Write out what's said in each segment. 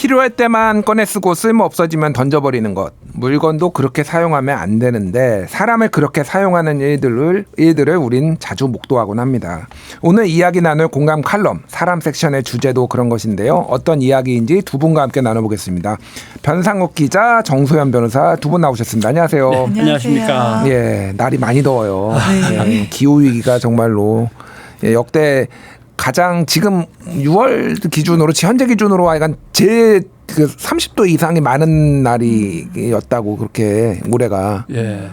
필요할 때만 꺼내 쓰고 쓸모 없어지면 던져버리는 것. 물건도 그렇게 사용하면 안 되는데 사람을 그렇게 사용하는 일들을 우린 자주 목도하곤 합니다. 오늘 이야기 나눌 공감 칼럼 사람 섹션의 주제도 그런 것인데요. 어떤 이야기인지 두 분과 함께 나눠보겠습니다. 변상욱 기자, 정소연 변호사 두 분 나오셨습니다. 안녕하세요. 네, 안녕하십니까. 예, 날이 많이 더워요. 네. 예, 기후위기가 정말로 역대 가장 지금 6월 기준으로 현재 기준으로 하여간 제일 그 30도 이상이 많은 날이었다고 그렇게 올해가. 예.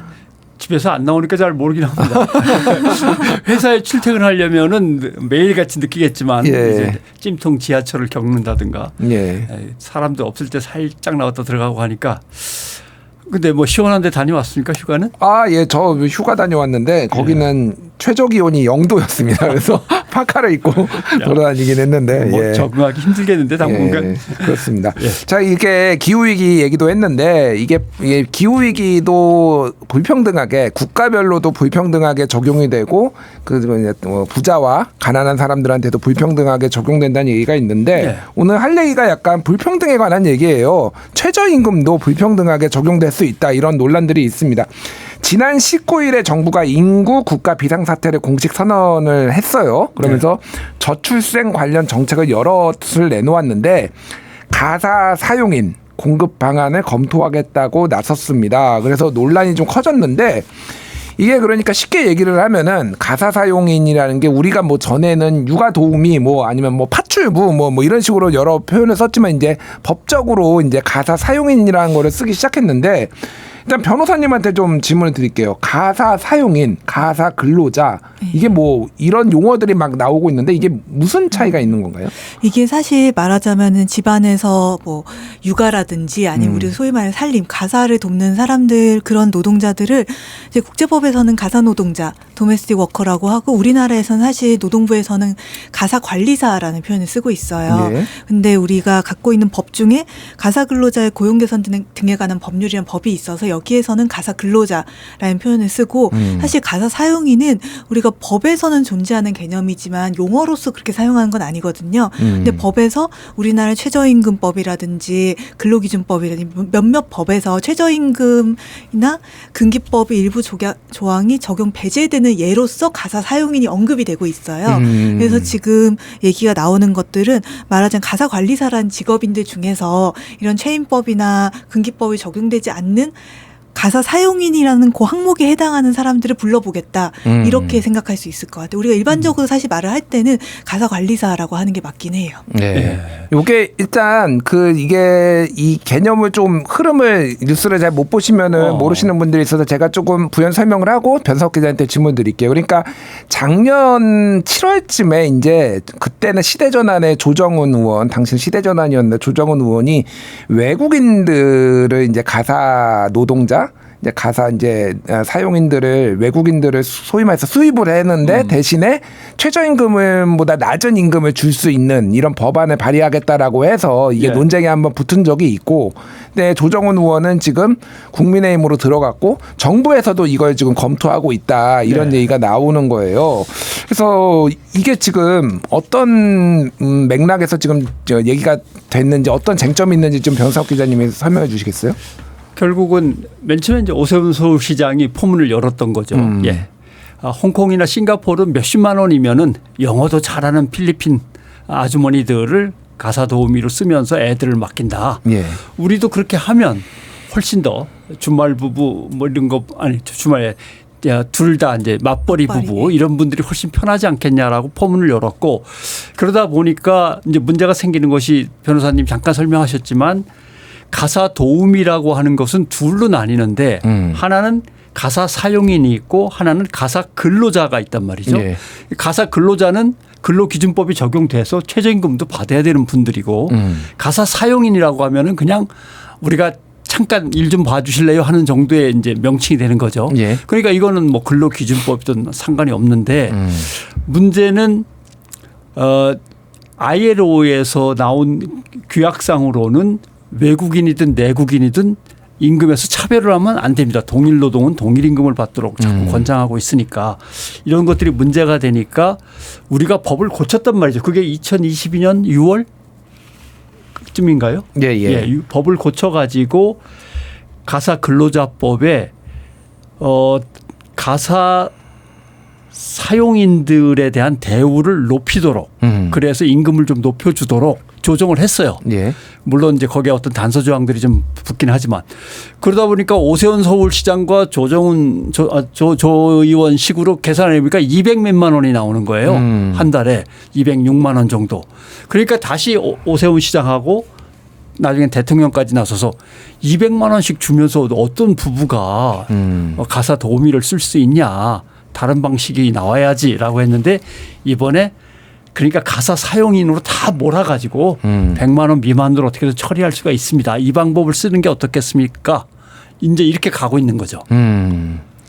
집에서 안 나오니까 잘 모르긴 합니다. 회사에 출퇴근하려면은 매일같이 느끼겠지만 이제 찜통 지하철을 겪는다든가 사람도 없을 때 살짝 나왔다 들어가고 하니까. 근데 뭐 시원한 데 다녀왔습니까 휴가는? 예, 저 휴가 다녀왔는데 거기는 최저 기온이 0도였습니다. 그래서 파카를 입고 돌아다니긴 했는데 뭐 적응하기 힘들겠는데 당분간. 그렇습니다. 자, 이게 기후위기 얘기도 했는데 이게 기후위기도 불평등하게 국가별로도 불평등하게 적용이 되고 그 부자와 가난한 사람들한테도 불평등하게 적용된다는 얘기가 있는데 오늘 할 얘기가 약간 불평등에 관한 얘기예요. 최저임금도 불평등하게 적용될 수 있다 이런 논란들이 있습니다. 지난 19일에 정부가 인구 국가 비상사태를 공식 선언을 했어요. 그러면서 저출생 관련 정책을 여럿을 내놓았는데 가사 사용인 공급 방안을 검토하겠다고 나섰습니다. 그래서 논란이 좀 커졌는데 이게 그러니까 쉽게 얘기를 하면은 가사 사용인이라는 게 우리가 뭐 전에는 육아 도우미 뭐 아니면 뭐 파출부 뭐 이런 식으로 여러 표현을 썼지만 이제 법적으로 이제 가사 사용인이라는 거를 쓰기 시작했는데 일단 변호사님한테 좀 질문을 드릴게요. 가사 사용인, 가사 근로자 이게 뭐 이런 용어들이 막 나오고 있는데 이게 무슨 차이가 있는 건가요? 이게 사실 말하자면은 집안에서 뭐 육아라든지 아니면 우리 소위 말하는 살림, 가사를 돕는 사람들 그런 노동자들을 이제 국제법에서는 가사 노동자, 도메스틱 워커라고 하고 우리나라에서는 사실 노동부에서는 가사 관리사라는 표현을 쓰고 있어요. 근데 우리가 갖고 있는 법 중에 가사 근로자의 고용 개선 등에 관한 법률이란 법이 있어서 여기에서는 가사 근로자라는 표현을 쓰고 사실 가사 사용인은 우리가 법에서는 존재하는 개념이지만 용어로서 그렇게 사용하는 건 아니거든요. 근데 법에서 우리나라 최저임금법이라든지 근로기준법이라든지 몇몇 법에서 최저임금이나 근기법의 일부 조항이 적용 배제되는 예로서 가사 사용인이 언급이 되고 있어요. 그래서 지금 얘기가 나오는 것들은 말하자면 가사 관리사라는 직업인들 중에서 이런 최임법이나 근기법이 적용되지 않는 가사 사용인이라는 그 항목에 해당하는 사람들을 불러보겠다 이렇게 생각할 수 있을 것 같아요. 우리가 일반적으로 사실 말을 할 때는 가사 관리사라고 하는 게 맞긴 해요. 이게 일단 이게 이 개념을 좀 흐름을 뉴스를 잘 못 보시면은 모르시는 분들이 있어서 제가 조금 부연 설명을 하고 변상욱 기자한테 질문 드릴게요. 그러니까 작년 7월쯤에 이제 그때는 시대전환의 조정훈 의원, 당신 시대전환이었는데 조정훈 의원이 외국인들을 이제 가사 노동자 이제 가사 이제 사용인들을 외국인들을 소위 말해서 수입을 했는데 대신에 최저임금보다 낮은 임금을 줄 수 있는 이런 법안을 발의하겠다라고 해서 이게 논쟁에 한번 붙은 적이 있고, 근데 조정훈 의원은 지금 국민의힘으로 들어갔고 정부에서도 이걸 지금 검토하고 있다 이런 얘기가 나오는 거예요. 그래서 이게 지금 어떤 맥락에서 지금 얘기가 됐는지 어떤 쟁점이 있는지 좀 변상욱 기자님이 설명해 주시겠어요? 결국은 맨 처음에 이제 오세훈 서울시장이 포문을 열었던 거죠. 홍콩이나 싱가포르는 몇십만 원이면은 영어도 잘하는 필리핀 아주머니들을 가사 도우미로 쓰면서 애들을 맡긴다. 우리도 그렇게 하면 훨씬 더 주말 부부 뭐 이런 거 아니 주말에 둘 다 이제 맞벌이 부부 이런 분들이 훨씬 편하지 않겠냐라고 포문을 열었고, 그러다 보니까 이제 문제가 생기는 것이 변호사님 잠깐 설명하셨지만 가사 도우미라고 하는 것은 둘로 나뉘는데 하나는 가사 사용인이 있고 하나는 가사 근로자가 있단 말이죠. 가사 근로자는 근로기준법이 적용돼서 최저임금도 받아야 되는 분들이고 가사 사용인이라고 하면은 그냥 우리가 잠깐 일 좀 봐주실래요 하는 정도의 이제 명칭이 되는 거죠. 그러니까 이거는 뭐 근로기준법이든 상관이 없는데 문제는 ILO에서 나온 규약상으로는 외국인이든 내국인이든 임금에서 차별을 하면 안 됩니다. 동일 노동은 동일 임금을 받도록 자꾸 권장하고 있으니까 이런 것들이 문제가 되니까 우리가 법을 고쳤단 말이죠. 그게 2022년 6월 2016년쯤인가요? 예. 법을 고쳐가지고 가사 근로자법에 가사 사용인들에 대한 대우를 높이도록 그래서 임금을 좀 높여주도록 조정을 했어요. 예. 물론 이제 거기에 어떤 단서 조항들이 좀 붙긴 하지만 그러다 보니까 오세훈 서울시장과 조정훈 조 의원 식으로 계산해 보니까 200몇만 원이 나오는 거예요. 한 달에 206만 원 정도. 그러니까 다시 오세훈 시장하고 나중엔 대통령까지 나서서 200만 원씩 주면서 어떤 부부가 가사 도우미를 쓸 수 있냐. 다른 방식이 나와야지라고 했는데 이번에 그러니까 가사 사용인으로 다 몰아가지고 100만 원 미만으로 어떻게 해서 처리할 수가 있습니다. 이 방법을 쓰는 게 어떻겠습니까? 이제 이렇게 가고 있는 거죠.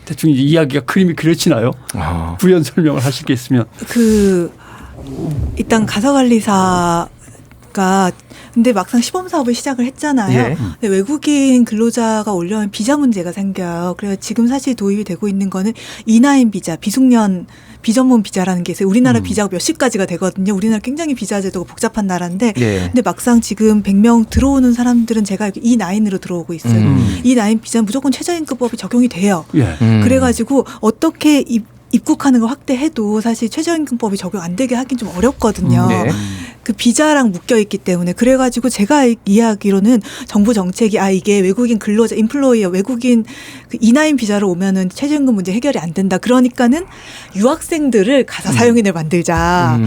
대충 이야기가 그림이 그려지나요? 부연 설명을 하실 게 있으면. 일단 가사관리사가 근데 막상 시범 사업을 시작을 했잖아요. 예. 근데 외국인 근로자가 올려면 비자 문제가 생겨요. 그래서 지금 사실 도입이 되고 있는 거는 E9 비자, 비숙련 비전문 비자라는 게 있어요. 우리나라 비자가 몇십 가지가 되거든요. 우리나라 굉장히 비자 제도가 복잡한 나라인데 예. 근데 막상 지금 100명 들어오는 사람들은 제가 알기로 E9으로 들어오고 있어요. E9 비자는 무조건 최저임금법이 적용이 돼요. 예. 그래가지고 어떻게 입국하는 걸 확대해도 사실 최저임금법이 적용 안 되게 하긴 좀 어렵거든요. 네. 그 비자랑 묶여 있기 때문에 그래가지고 제가 이해하기로는 정부 정책이 이게 외국인 근로자 인플로이어 외국인 그 E9 비자로 오면은 최저임금 문제 해결이 안 된다. 그러니까는 유학생들을 가사 사용인을 만들자.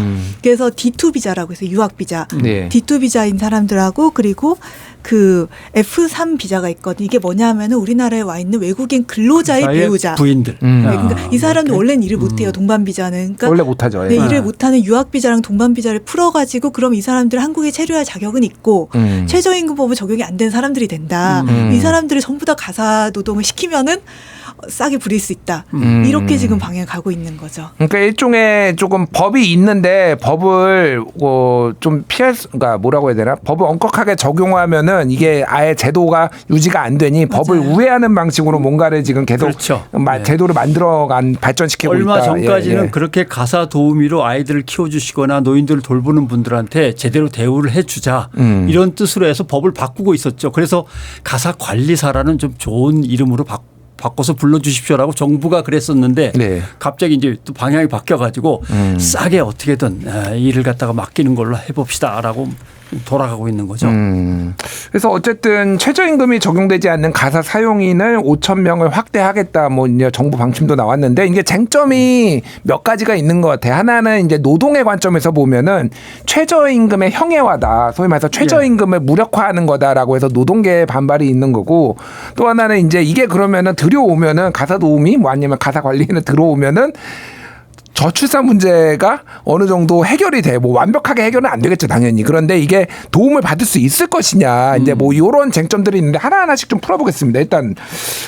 그래서 D2 비자라고 해서 유학 비자, 네. D2 비자인 사람들하고 그리고 그 F3 비자가 있거든요. 이게 뭐냐면은 우리나라에 와 있는 외국인 근로자의 배우자. 부인들. 네, 그러니까 이 사람도 원래는 일을 못해요. 동반 비자는. 그러니까 원래 못하죠. 네, 예. 일을 못하는 유학 비자랑 동반 비자를 풀어가지고 그럼 이 사람들 한국에 체류할 자격은 있고 최저임금법은 적용이 안 된 사람들이 된다. 이 사람들을 전부 다 가사 노동을 시키면은 싸게 부릴 수 있다. 이렇게 지금 방향 가고 있는 거죠. 그러니까 일종의 조금 법이 있는데 법을 좀 그러니까 뭐라고 해야 되나? 법을 엄격하게 적용하면은 이게 아예 제도가 유지가 안 되니 법을 우회하는 방식으로 뭔가를 지금 계속 그렇죠. 제도를 만들어간 발전시키고 얼마 있다. 전까지는 예. 그렇게 가사 도우미로 아이들을 키워주시거나 노인들을 돌보는 분들한테 제대로 대우를 해주자 이런 뜻으로 해서 법을 바꾸고 있었죠. 그래서 가사 관리사라는 좀 좋은 이름으로 바꿔서 불러주십시오라고 정부가 그랬었는데 네. 갑자기 이제 또 방향이 바뀌어가지고 싸게 어떻게든 일을 갖다가 맡기는 걸로 해봅시다라고 돌아가고 있는 거죠. 그래서 어쨌든 최저임금이 적용되지 않는 가사 사용인을 5,000명을 확대하겠다. 뭐 이제 정부 방침도 나왔는데 이게 쟁점이 몇 가지가 있는 것 같아요. 하나는 이제 노동의 관점에서 보면은 최저임금의 형해화다. 소위 말해서 최저임금을 무력화하는 거다라고 해서 노동계의 반발이 있는 거고 또 하나는 이제 이게 그러면은 들여오면은 가사 도우미 뭐 아니면 가사 관리인을 들어오면은 저출산 문제가 어느 정도 해결이 돼. 뭐 완벽하게 해결은 안 되겠죠, 당연히. 그런데 이게 도움을 받을 수 있을 것이냐. 이제 뭐 이런 쟁점들이 있는데 하나하나씩 좀 풀어보겠습니다.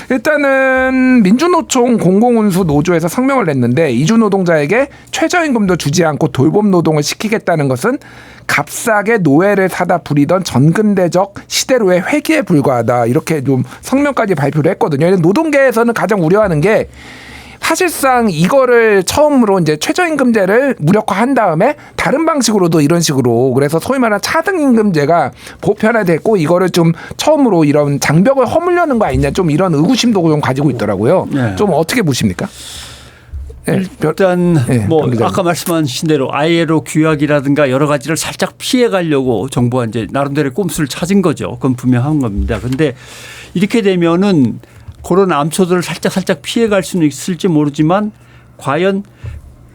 일단은 민주노총 공공운수 노조에서 성명을 냈는데 이주 노동자에게 최저임금도 주지 않고 돌봄 노동을 시키겠다는 것은 값싸게 노예를 사다 부리던 전근대적 시대로의 회귀에 불과하다. 이렇게 좀 성명까지 발표를 했거든요. 노동계에서는 가장 우려하는 게 사실상 이거를 처음으로 이제 최저임금제를 무력화한 다음에 다른 방식으로도 이런 식으로 그래서 소위 말하는 차등임금제가 보편화됐고 이거를 좀 처음으로 이런 장벽을 허물려는 거 아니냐 좀 이런 의구심도 좀 가지고 있더라고요. 네. 좀 어떻게 보십니까? 일단 뭐 병기자님. 아까 말씀하신 대로 ILO 규약이라든가 여러 가지를 살짝 피해 가려고 정부가 이제 나름대로의 꼼수를 찾은 거죠. 그건 분명한 겁니다. 그런데 이렇게 되면은 그런 암초들을 살짝 피해 갈 수는 있을지 모르지만 과연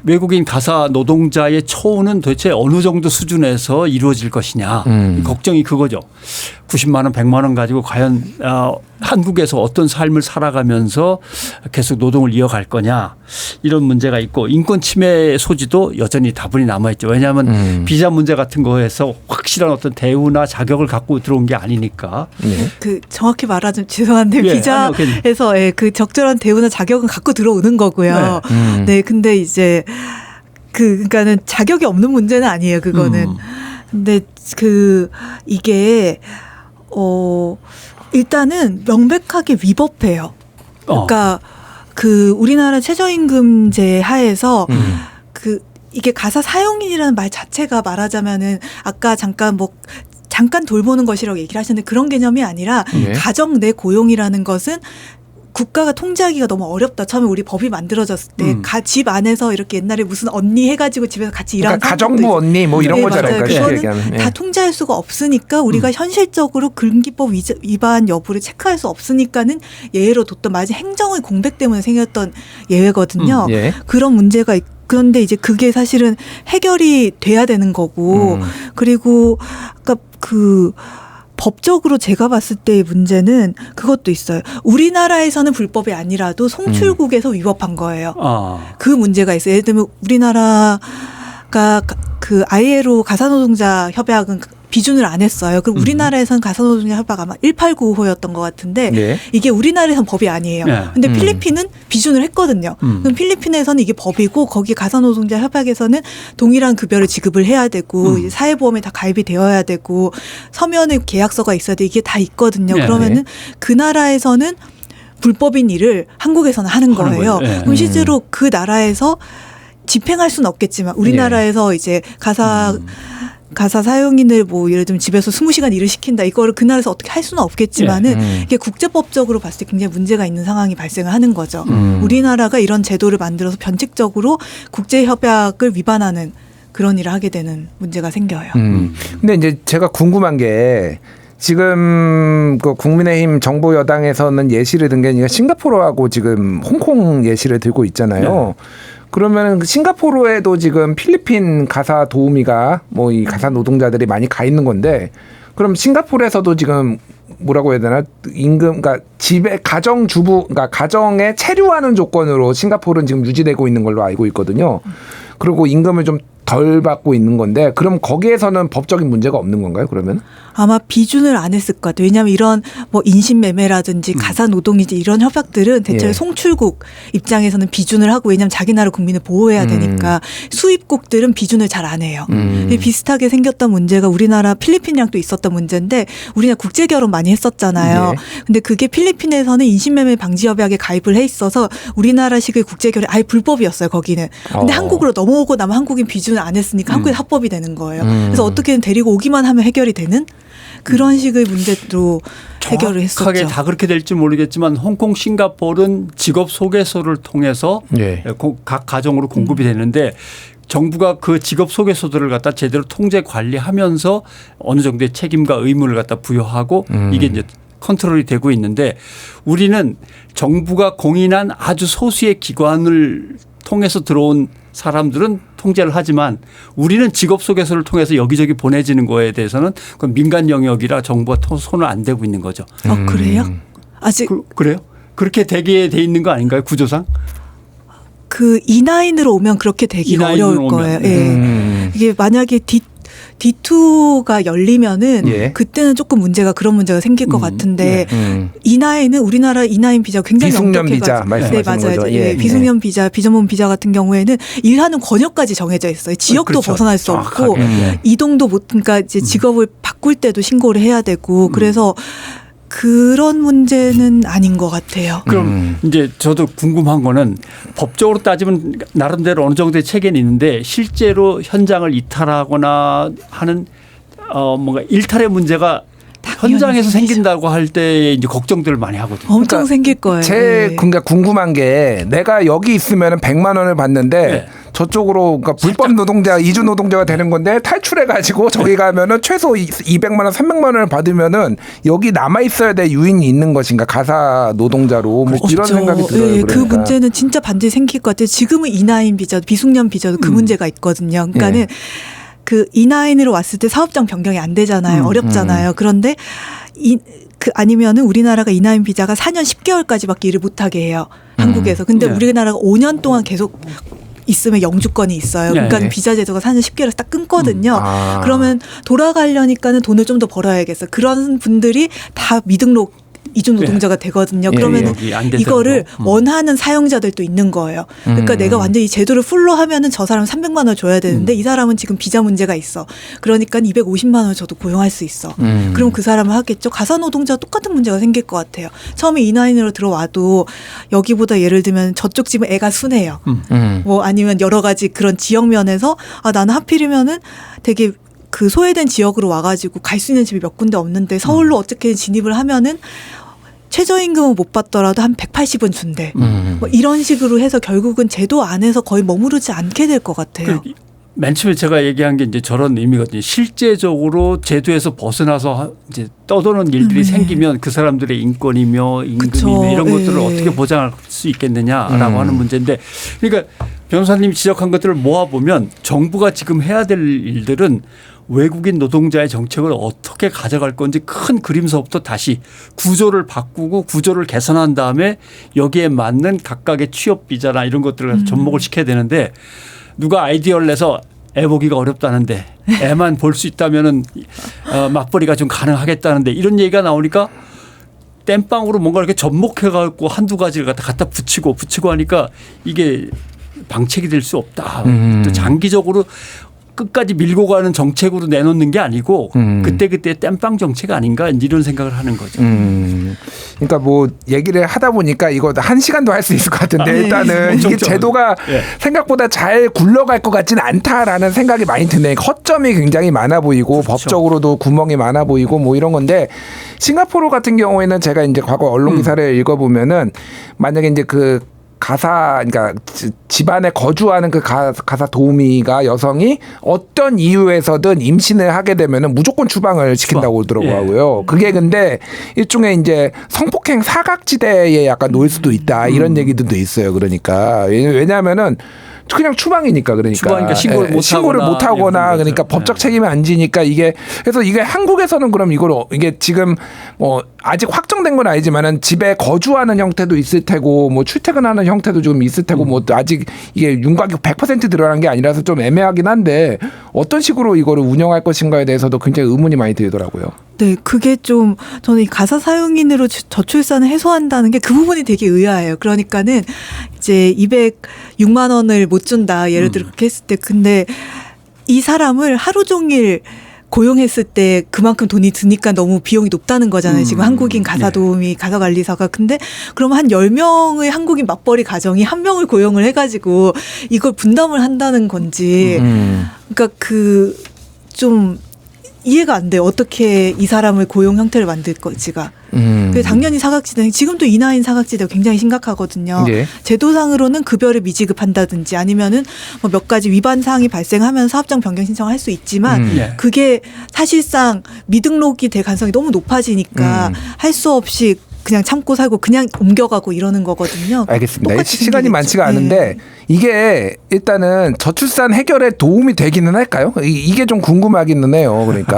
외국인 가사 노동자의 처우는 도대체 어느 정도 수준에서 이루어질 것이냐. 걱정이 그거죠. 90만 원, 100만 원 가지고 과연 한국에서 어떤 삶을 살아가면서 계속 노동을 이어갈 거냐. 이런 문제가 있고 인권 침해 소지도 여전히 다분히 남아있죠. 왜냐하면 비자 문제 같은 거에서 확실한 어떤 대우나 자격을 갖고 들어온 게 아니니까. 그 정확히 말하자면 죄송한데 예, 비자에서 그 적절한 대우나 자격은 갖고 들어오는 거고요. 네, 근데 이제 그러니까는 자격이 없는 문제는 아니에요. 그거는. 근데 이게 일단은 명백하게 위법해요. 그러니까 우리나라 최저임금제 하에서 이게 가사 사용인이라는 말 자체가 말하자면은 아까 잠깐 뭐 잠깐 돌보는 것이라고 얘기를 하시는데 그런 개념이 아니라 예. 가정 내 고용이라는 것은 국가가 통제하기가 너무 어렵다. 처음에 우리 법이 만들어졌을 때 집 안에서 이렇게 옛날에 무슨 언니 해가지고 집에서 같이 일하는 그러니까 가정부 언니 뭐 이런 네, 거잖아요. 맞아요. 그러니까 쉽게 그거는 얘기하면. 다 예. 통제할 수가 없으니까 우리가 현실적으로 근기법 위반 여부를 체크할 수 없으니까는 예외로 뒀던 마치 행정의 공백 때문에 생겼던 예외거든요. 예. 그런 문제가 그런데 이제 그게 사실은 해결이 돼야 되는 거고 그리고 아까 그 법적으로 제가 봤을 때의 문제는 그것도 있어요. 우리나라에서는 불법이 아니라도 송출국에서 위법한 거예요. 그 문제가 있어요. 예를 들면 우리나라가 그 ILO 가사노동자 협약은 비준을 안 했어요. 그럼 우리나라에서는 가사노동자 협약 아마 1895호였던 것 같은데 네. 이게 우리나라에서는 법이 아니에요. 네. 근데 필리핀은 비준을 했거든요. 그럼 필리핀에서는 이게 법이고 거기 가사노동자 협약에서는 동일한 급여를 지급을 해야 되고 이제 사회보험에 다 가입이 되어야 되고 서면의 계약서가 있어야 돼. 이게 다 있거든요. 네. 그러면은 그 나라에서는 불법인 일을 한국에서는 하는 거예요. 네. 그럼 실제로 그 나라에서 집행할 수는 없겠지만 우리나라에서 이제 가사 사용인을 뭐 예를 들면 집에서 20시간 일을 시킨다. 이거를 그 나라에서 어떻게 할 수는 없겠지만은 이게 국제법적으로 봤을 때 굉장히 문제가 있는 상황이 발생을 하는 거죠. 우리나라가 이런 제도를 만들어서 변칙적으로 국제협약을 위반하는 그런 일을 하게 되는 문제가 생겨요. 근데 이제 제가 궁금한 게 지금 그 국민의힘 정부 여당에서는 예시를 든 게 싱가포르하고 지금 홍콩 예시를 들고 있잖아요. 그러면 싱가포르에도 지금 필리핀 가사 도우미가 뭐 이 가사 노동자들이 많이 가 있는 건데 그럼 싱가포르에서도 지금 뭐라고 해야 되나 임금 그러니까 집에 가정주부 그러니까 가정에 체류하는 조건으로 싱가포르는 지금 유지되고 있는 걸로 알고 있거든요. 그리고 임금을 좀 덜 받고 있는 건데 그럼 거기에서는 법적인 문제가 없는 건가요? 그러면? 아마 비준을 안 했을 것 같아요. 왜냐하면 이런 뭐 인신매매라든지 가사노동이지 이런 협약들은 대체로 예. 송출국 입장에서는 비준을 하고 왜냐하면 자기 나라 국민을 보호해야 되니까 수입국들은 비준을 잘 안 해요. 비슷하게 생겼던 문제가 우리나라 필리핀이랑 또 있었던 문제인데 우리나라 국제결혼 많이 했었잖아요. 네. 근데 그게 필리핀에서는 인신매매 방지 협약에 가입을 해 있어서 우리나라식의 국제결혼 아예 불법이었어요. 거기는. 근데 한국으로 넘어오고 나면 한국인 비준을 안 했으니까 한국에 합법이 되는 거예요. 그래서 어떻게든 데리고 오기만 하면 해결이 되는 그런 식의 문제로 해결을 정확하게 했었죠. 다 그렇게 될지 모르겠지만 홍콩, 싱가포르는 직업 소개서를 통해서 예. 각 가정으로 공급이 되는데 정부가 그 직업 소개서들을 갖다 제대로 통제 관리하면서 어느 정도의 책임과 의무를 갖다 부여하고 이게 이제 컨트롤이 되고 있는데 우리는 정부가 공인한 아주 소수의 기관을 통해서 들어온 사람들은 통제를 하지만 우리는 직업 소개서를 통해서 여기저기 보내지는 거에 대해서는 그건 민간 영역이라 정부가 손을 안 대고 있는 거죠. 그래요? 아직 그래요? 그렇게 되게 돼 있는 거 아닌가요? 구조상? 그 E9으로 오면 그렇게 되기가 E9 으로 어려울 오면. 거예요. 예. 이게 만약에 D2가 열리면은 예. 그때는 조금 그런 문제가 생길 것 같은데 E9은 우리나라 E9 비자 굉장히 비숙련 비자 엄격해가지고 말씀하시는 네, 맞아요. 거죠. 예. 예. 비숙련 비자, 비전문 비자 같은 경우에는 일하는 권역까지 정해져 있어요. 지역도 그렇죠. 벗어날 수 없고 정확하게. 이동도 못 그러니까 이제 직업을 바꿀 때도 신고를 해야 되고 그래서 그런 문제는 아닌 것 같아요. 그럼 이제 저도 궁금한 거는 법적으로 따지면 나름대로 어느 정도의 체계는 있는데 실제로 현장을 이탈하거나 하는 뭔가 일탈의 문제가 현장에서 생긴다고 할 때 이제 걱정들을 많이 하거든요. 엄청 그러니까 생길 거예요. 예. 그러니까 궁금한 게 내가 여기 있으면 100만 원을 받는데 네. 저쪽으로 그러니까 불법 노동자, 이주 노동자가 되는 건데 탈출해 가지고 저기 가면은 최소 200만 원, 300만 원을 받으면은 여기 남아 있어야 될 유인이 있는 것인가 가사 노동자로 뭐 이런 없죠. 생각이 들어요. 예, 그러니까. 그 문제는 진짜 반드시 생길 것 같아요. 지금은 E9 비자, 비숙련 비자도 그 문제가 있거든요. 그러니까는 그 E9으로 왔을 때 사업장 변경이 안 되잖아요. 어렵잖아요. 그런데 아니면은 우리나라가 E9 비자가 4년 10개월까지밖에 일을 못하게 해요. 한국에서. 근데 네. 우리나라가 5년 동안 계속 있으면 영주권이 있어요. 그러니까 네. 비자 제도가 4년 10개월에서 딱 끊거든요. 아. 그러면 돌아가려니까는 돈을 좀 더 벌어야겠어요. 그런 분들이 다 미등록 이주 노동자가 되거든요. 예, 그러면은 여기 안 되더라고. 이거를 원하는 사용자들도 있는 거예요. 그러니까 내가 완전 히 제도를 풀로 하면은 저 사람 300만 원을 줘야 되는데 이 사람은 지금 비자 문제가 있어. 그러니까 250만 원을 줘도 고용할 수 있어. 그럼 그 사람은 하겠죠. 가사 노동자와 똑같은 문제가 생길 것 같아요. 처음에 E9으로 들어와도 여기보다 예를 들면 저쪽 집은 애가 순해요. 뭐 아니면 여러 가지 그런 지역 면에서 나는 하필이면은 되게 그 소외된 지역으로 와가지고 갈 수 있는 집이 몇 군데 없는데 서울로 어떻게 진입을 하면은 최저임금은 못 받더라도 한 180은 준대. 뭐 이런 식으로 해서 결국은 제도 안에서 거의 머무르지 않게 될 것 같아요. 맨 처음에 제가 얘기한 게 이제 저런 의미거든요. 실제적으로 제도에서 벗어나서 이제 떠도는 일들이 생기면 그 사람들의 인권이며 임금이며 그쵸. 이런 것들을 예. 어떻게 보장할 수 있겠느냐라고 하는 문제인데, 그러니까 변호사님이 지적한 것들을 모아보면 정부가 지금 해야 될 일들은 외국인 노동자의 정책을 어떻게 가져갈 건지 큰 그림서부터 다시 구조를 바꾸고 구조를 개선한 다음에 여기에 맞는 각각의 취업 비자나 이런 것들을 접목을 시켜야 되는데, 누가 아이디어를 내서 애 보기가 어렵다는데 애만 볼 수 있다면은 맞벌이가 좀 가능하겠다는데 이런 얘기가 나오니까 땜빵으로 뭔가 이렇게 접목해 갖고 한두 가지를 갖다 붙이고 하니까 이게 방책이 될 수 없다. 또 장기적으로 끝까지 밀고 가는 정책으로 내놓는 게 아니고 그때그때 땜빵 정책 아닌가 이런 생각을 하는 거죠. 그러니까 뭐 얘기를 하다 보니까 이거 1시간도 할 수 있을 것 같은데 일단은 이게 제도가 생각보다 잘 굴러갈 것 같지는 않다라는 생각이 많이 드네. 허점이 굉장히 많아 보이고 그렇죠. 법적으로도 구멍이 많아 보이고 뭐 이런 건데, 싱가포르 같은 경우에는 제가 이제 과거 언론 기사를 읽어보면은 만약에 이제 그 가사, 그러니까 집안에 거주하는 그 가사 도우미가 여성이 어떤 이유에서든 임신을 하게 되면은 무조건 추방을 시킨다고 그러더라고요. 그게 근데 일종의 이제 성폭행 사각지대에 약간 놓일 수도 있다 이런 얘기들도 있어요. 그러니까 왜냐하면은 그냥 추방이니까 그러니까 추방이니까 신고를 못 하거나 그러니까 법적 책임이 안 지니까 이게 그래서 이게 한국에서는 그럼 이게 지금 뭐 아직 확정된 건 아니지만은 집에 거주하는 형태도 있을 테고 뭐 출퇴근하는 형태도 좀 있을 테고 뭐 아직 이게 윤곽이 100% 드러난 게 아니라서 좀 애매하긴 한데 어떤 식으로 이거를 운영할 것인가에 대해서도 굉장히 의문이 많이 들더라고요. 네, 그게 좀 저는 이 가사 사용인으로 저출산을 해소한다는 게 그 부분이 되게 의아해요. 그러니까는 이제 206만 원을 못 준다. 예를 들어 그렇게 했을 때 근데 이 사람을 하루 종일 고용했을 때 그만큼 돈이 드니까 너무 비용이 높다는 거잖아요. 지금 한국인 가사도우미, 가사관리사가. 근데 그럼 한 10명의 한국인 맞벌이 가정이 한 명을 고용을 해가지고 이걸 분담을 한다는 건지. 그러니까 그 좀 이해가 안 돼요. 어떻게 이 사람을 고용 형태를 만들 건지가. 당연히 사각지대, 지금도 이나인 사각지대가 굉장히 심각하거든요. 예. 제도상으로는 급여를 미지급한다든지 아니면은 뭐 몇 가지 위반 사항이 발생하면 사업장 변경 신청을 할 수 있지만 그게 사실상 미등록이 될 가능성이 너무 높아지니까 할 수 없이 그냥 참고 살고 그냥 옮겨가고 이러는 거거든요. 알겠습니다. 시간이 많지가 않은데 이게 일단은 저출산 해결에 도움이 되기는 할까요? 이게 좀 궁금하기는 해요. 그러니까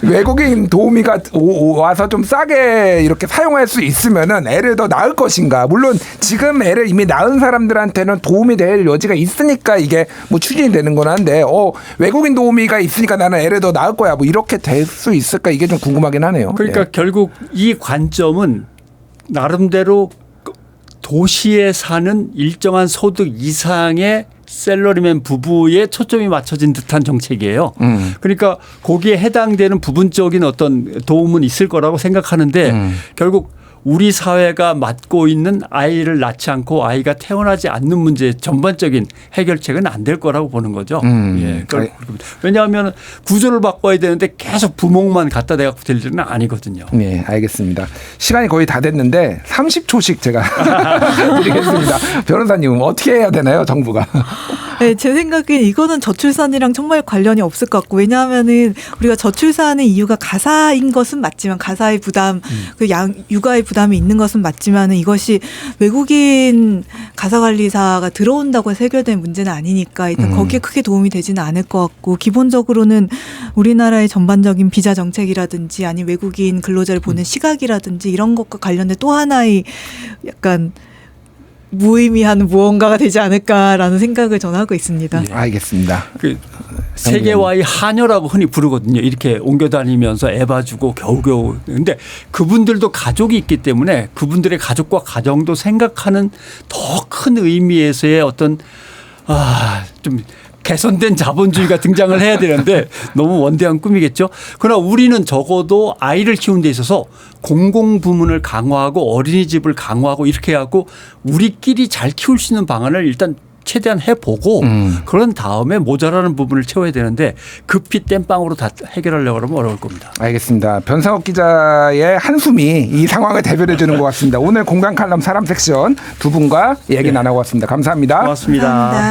외국인 도우미가 와서 좀 싸게 이렇게 사용할 수 있으면은 애를 더 낳을 것인가? 물론 지금 애를 이미 낳은 사람들한테는 도움이 될 여지가 있으니까 이게 뭐 추진이 되는 건 한데 외국인 도우미가 있으니까 나는 애를 더 낳을 거야. 뭐 이렇게 될 수 있을까? 이게 좀 궁금하긴 하네요. 그러니까 결국 이 관점은 나름대로 도시에 사는 일정한 소득 이상의 셀러리맨 부부에 초점이 맞춰진 듯한 정책이에요. 그러니까 거기에 해당되는 부분적인 어떤 도움은 있을 거라고 생각하는데 결국 우리 사회가 맡고 있는 아이를 낳지 않고 아이가 태어나지 않는 문제의 전반적인 해결책은 안 될 거라고 보는 거죠. 예. 왜냐하면 구조를 바꿔야 되는데 계속 부목만 갖다 대고 될 일은 아니거든요. 네, 알겠습니다. 시간이 거의 다 됐는데 30초씩 제가 드리겠습니다. 변호사님 어떻게 해야 되나요, 정부가? 네, 제 생각엔 이거는 저출산이랑 정말 관련이 없을 것 같고, 왜냐하면은 우리가 저출산의 이유가 가사인 것은 맞지만 가사의 부담, 그 육아의 부담이 있는 것은 맞지만은 이것이 외국인 가사관리사가 들어온다고 해서 해결된 문제는 아니니까 일단 거기에 크게 도움이 되지는 않을 것 같고, 기본적으로는 우리나라의 전반적인 비자 정책이라든지 아니 외국인 근로자를 보는 시각이라든지 이런 것과 관련된 또 하나의 약간 무의미한 무언가가 되지 않을까라는 생각을 저는 하고 있습니다. 예, 알겠습니다. 그 세계화의 하녀라고 흔히 부르거든요. 이렇게 옮겨 다니면서 애 봐주고 겨우겨우. 근데 그분들도 가족이 있기 때문에 그분들의 가족과 가정도 생각하는 더 큰 의미에서의 어떤 좀 개선된 자본주의가 등장을 해야 되는데 너무 원대한 꿈이겠죠. 그러나 우리는 적어도 아이를 키우는 데 있어서 공공부문을 강화하고 어린이집을 강화하고 이렇게 하고 우리끼리 잘 키울 수 있는 방안을 일단 최대한 해보고 그런 다음에 모자라는 부분을 채워야 되는데 급히 땜빵으로 다 해결하려고 하면 어려울 겁니다. 알겠습니다. 변상욱 기자의 한숨이 이 상황을 대변해 주는 것 같습니다. 오늘 공간 칼럼 사람 섹션 두 분과 얘기 나눠봤습니다. 감사합니다. 고맙습니다. 감사합니다.